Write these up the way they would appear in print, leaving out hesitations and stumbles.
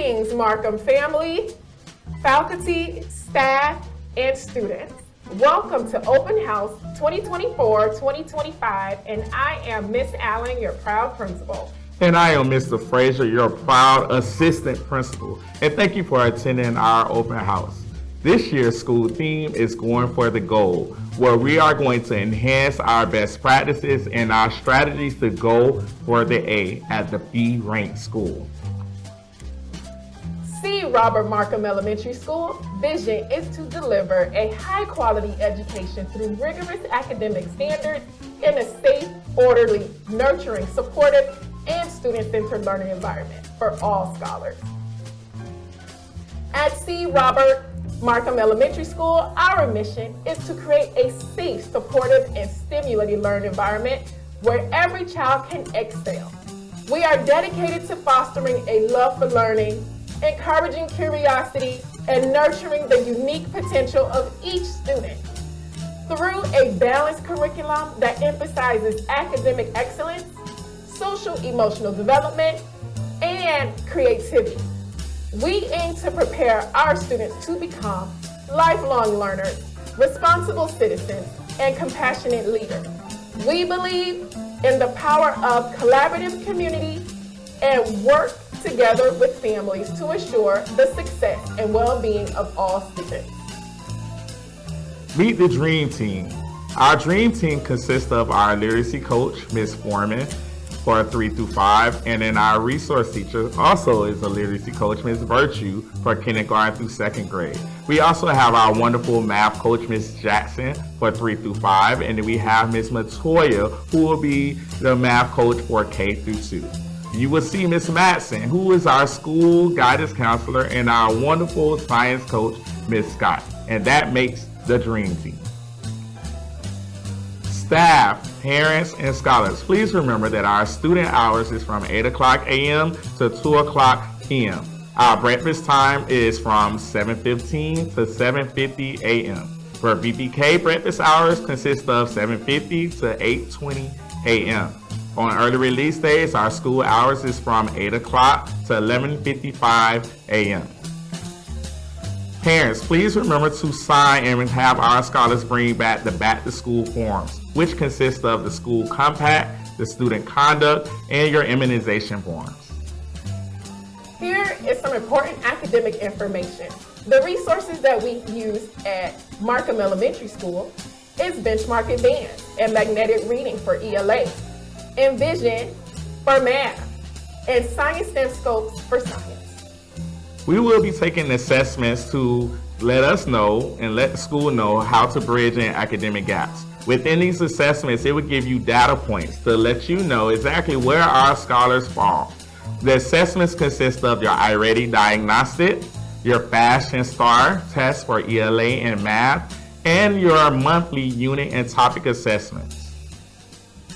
Greetings, Markham family, faculty, staff, and students. Welcome to Open House 2024-2025, and I am Miss Allen, your proud principal. And I am Mr. Frazier, your proud assistant principal. And thank you for attending our open house. This year's school theme is Going for the Gold, where we are going to enhance our best practices and our strategies to go for the A at the B-ranked school. C. Robert Markham Elementary School vision is to deliver a high-quality education through rigorous academic standards in a safe, orderly, nurturing, supportive, and student-centered learning environment for all scholars. At C. Robert Markham Elementary School, our mission is to create a safe, supportive, and stimulating learning environment where every child can excel. We are dedicated to fostering a love for learning, encouraging curiosity, and nurturing the unique potential of each student. Through a balanced curriculum that emphasizes academic excellence, social emotional development, and creativity, we aim to prepare our students to become lifelong learners, responsible citizens, and compassionate leaders. We believe in the power of collaborative community and work together with families to assure the success and well-being of all students. Meet the Dream Team. Our Dream Team consists of our literacy coach, Ms. Foreman, for 3 through 5, and then our resource teacher also is a literacy coach, Ms. Virtue, for kindergarten through 2nd grade. We also have our wonderful math coach, Ms. Jackson, for 3 through 5, and then we have Ms. Matoya, who will be the math coach for K through 2. You will see Ms. Matson, who is our school guidance counselor, and our wonderful science coach, Ms. Scott, and that makes the Dream Team. Staff, parents, and scholars, please remember that our student hours is from 8 o'clock a.m. to 2 o'clock p.m. Our breakfast time is from 7:15 to 7:50 a.m. For VPK, breakfast hours consist of 7:50 to 8:20 a.m. On early release days, our school hours is from 8 o'clock to 11:55 a.m. Parents, please remember to sign and have our scholars bring back the back to school forms, which consist of the school compact, the student conduct, and your immunization forms. Here is some important academic information. The resources that we use at Markham Elementary School is Benchmark Advanced and Magnetic Reading for ELA, Envision for math, and Science STEM Scopes for science. We will be taking assessments to let us know and let the school know how to bridge in academic gaps. Within these assessments, it will give you data points to let you know exactly where our scholars fall. The assessments consist of your iReady diagnostic, your Fast and STAR test for ELA and math, and your monthly unit and topic assessments.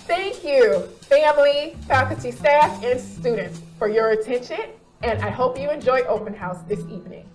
Thank you, family, faculty, staff, and students for your attention, and I hope you enjoy Open House this evening.